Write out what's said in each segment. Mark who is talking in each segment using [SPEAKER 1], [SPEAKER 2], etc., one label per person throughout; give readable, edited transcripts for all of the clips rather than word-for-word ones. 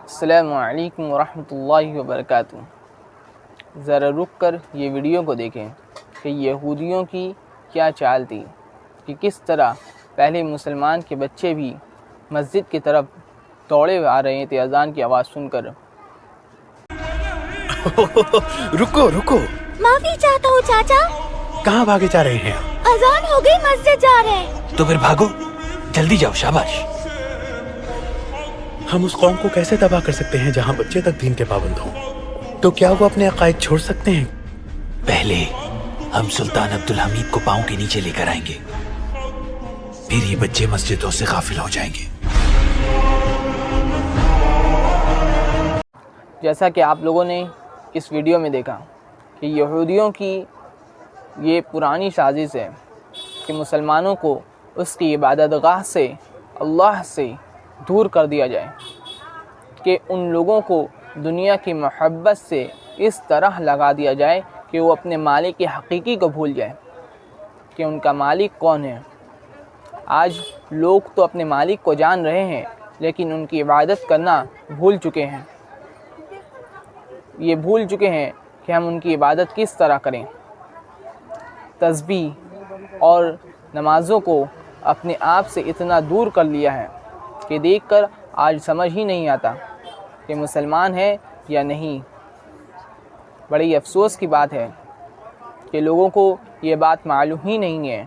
[SPEAKER 1] السلام علیکم ورحمۃ اللہ وبرکاتہ۔ ذرا رک کر یہ ویڈیو کو دیکھیں کہ یہودیوں کی کیا چال تھی کہ کس طرح پہلے مسلمان کے بچے بھی مسجد کی طرف دوڑے آ رہے تھے اذان کی آواز سن کر۔
[SPEAKER 2] رکو
[SPEAKER 3] معافی چاہتا ہوں چاچا۔
[SPEAKER 2] کہاں بھاگے جا رہے ہیں؟
[SPEAKER 3] اذان ہو گئی، مسجد جا رہے ہیں۔
[SPEAKER 2] تو پھر بھاگو، جلدی جاؤ، شاباش۔ ہم اس قوم کو کیسے تباہ کر سکتے ہیں جہاں بچے تک دین کے پابند ہوں؟ تو کیا وہ اپنے عقائد چھوڑ سکتے ہیں؟ پہلے ہم سلطان عبدالحمید کو پاؤں کے نیچے لے کر آئیں گے، پھر یہ بچے مسجدوں سے غافل ہو جائیں گے۔
[SPEAKER 1] جیسا کہ آپ لوگوں نے اس ویڈیو میں دیکھا کہ یہودیوں کی یہ پرانی سازش ہے کہ مسلمانوں کو اس کی عبادت گاہ سے، اللہ سے دور کر دیا جائے، کہ ان لوگوں کو دنیا کی محبت سے اس طرح لگا دیا جائے کہ وہ اپنے مالک حقیقی کو بھول جائے کہ ان کا مالک کون ہے۔ آج لوگ تو اپنے مالک کو جان رہے ہیں لیکن ان کی عبادت کرنا بھول چکے ہیں۔ یہ بھول چکے ہیں کہ ہم ان کی عبادت کس طرح کریں۔ تسبیح اور نمازوں کو اپنے آپ سے اتنا دور کر لیا ہے کہ دیکھ کر آج سمجھ ہی نہیں آتا کہ مسلمان ہے یا نہیں۔ بڑی افسوس کی بات ہے کہ لوگوں کو یہ بات معلوم ہی نہیں ہے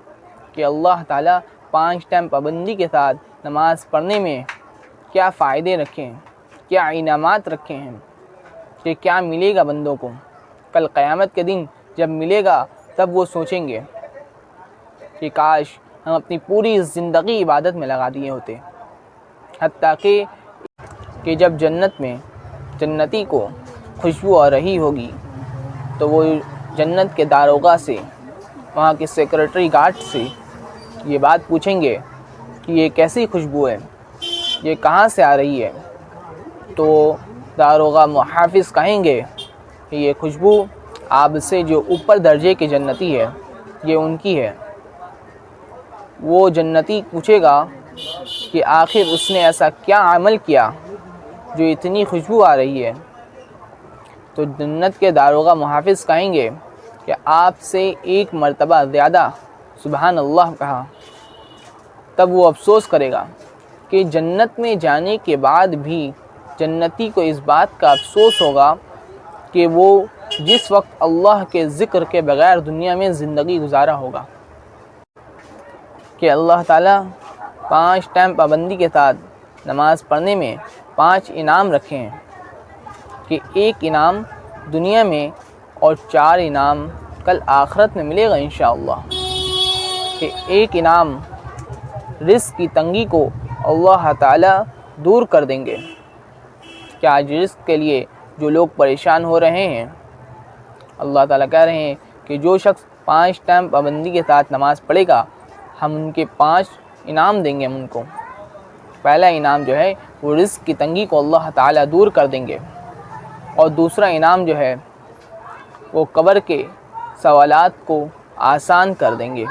[SPEAKER 1] کہ اللہ تعالیٰ 5 ٹائم پابندی کے ساتھ نماز پڑھنے میں کیا فائدے رکھے ہیں، کیا انعامات رکھے ہیں، کہ کیا ملے گا بندوں کو۔ کل قیامت کے دن جب ملے گا تب وہ سوچیں گے کہ کاش ہم اپنی پوری زندگی عبادت میں لگا دیے ہوتے۔ حتیٰ کہ جب جنت میں جنتی کو خوشبو آ رہی ہوگی تو وہ جنت کے داروغہ سے، وہاں کے سیکرٹری گارڈ سے یہ بات پوچھیں گے کہ یہ کیسی خوشبو ہے، یہ کہاں سے آ رہی ہے؟ تو داروغہ محافظ کہیں گے کہ یہ خوشبو آپ سے جو اوپر درجے کے جنتی ہے، یہ ان کی ہے۔ وہ جنتی پوچھے گا کہ آخر اس نے ایسا کیا عمل کیا جو اتنی خوشبو آ رہی ہے؟ تو جنت کے داروغہ محافظ کہیں گے کہ آپ سے 1 مرتبہ زیادہ سبحان اللہ کہا۔ تب وہ افسوس کرے گا کہ جنت میں جانے کے بعد بھی جنتی کو اس بات کا افسوس ہوگا کہ وہ جس وقت اللہ کے ذکر کے بغیر دنیا میں زندگی گزارا ہوگا، کہ اللہ تعالیٰ 5 ٹائم پابندی کے ساتھ نماز پڑھنے میں 5 انعام رکھے ہیں، کہ 1 انعام دنیا میں اور 4 انعام کل آخرت میں ملے گا انشاءاللہ۔ کہ 1 انعام رزق کی تنگی کو اللہ تعالیٰ دور کر دیں گے، کہ آج رزق کے لیے جو لوگ پریشان ہو رہے ہیں، اللہ تعالیٰ کہہ رہے ہیں کہ جو شخص 5 ٹائم پابندی کے ساتھ نماز پڑھے گا ہم ان کے 5 انعام دیں گے ہم ان کو۔ پہلا انعام جو ہے وہ رزق کی تنگی کو اللہ تعالیٰ دور کر دیں گے، اور دوسرا انعام جو ہے وہ قبر کے سوالات کو آسان کر دیں گے۔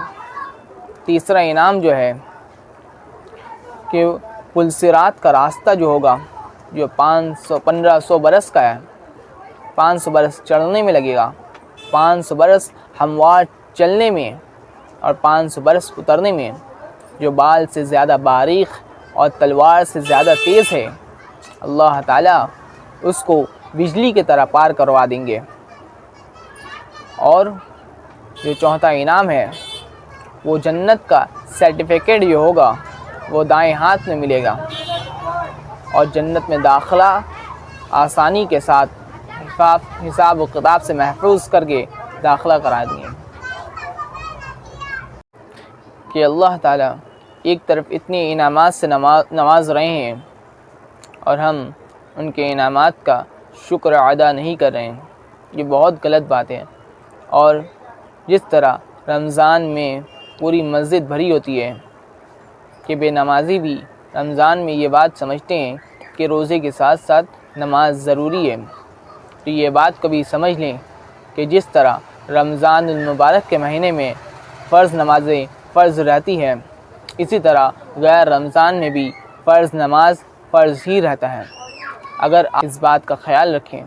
[SPEAKER 1] تیسرا انعام جو ہے کہ پل صراط کا راستہ جو ہوگا، جو 1500 برس کا ہے، 500 برس چڑھنے میں لگے گا، 500 برس ہموار چلنے میں، اور 500 برس اترنے میں، جو بال سے زیادہ باریک اور تلوار سے زیادہ تیز ہے، اللہ تعالیٰ اس کو بجلی کی طرح پار کروا دیں گے۔ اور جو چوتھا انعام ہے وہ جنت کا سرٹیفکیٹ جو ہوگا وہ دائیں ہاتھ میں ملے گا، اور جنت میں داخلہ آسانی کے ساتھ حساب و کتاب سے محفوظ کر کے داخلہ کرا دیں گے۔ کہ اللہ تعالیٰ ایک طرف اتنے انعامات سے نواز رہے ہیں اور ہم ان کے انعامات کا شکر ادا نہیں کر رہے ہیں، یہ بہت غلط بات ہے۔ اور جس طرح رمضان میں پوری مسجد بھری ہوتی ہے، کہ بے نمازی بھی رمضان میں یہ بات سمجھتے ہیں کہ روزے کے ساتھ ساتھ نماز ضروری ہے، تو یہ بات کبھی سمجھ لیں کہ جس طرح رمضان المبارک کے مہینے میں فرض نمازیں فرض رہتی ہے، اسی طرح غیر رمضان میں بھی فرض نماز فرض ہی رہتا ہے۔ اگر آپ اس بات کا خیال رکھیں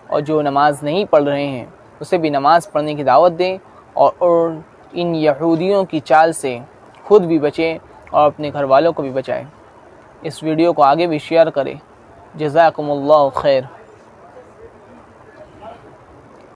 [SPEAKER 1] اور جو نماز نہیں پڑھ رہے ہیں اسے بھی نماز پڑھنے کی دعوت دیں اور ان یہودیوں کی چال سے خود بھی بچیں اور اپنے گھر والوں کو بھی بچائیں۔ اس ویڈیو کو آگے بھی شیئر کریں۔ جزاکم اللہ خیر۔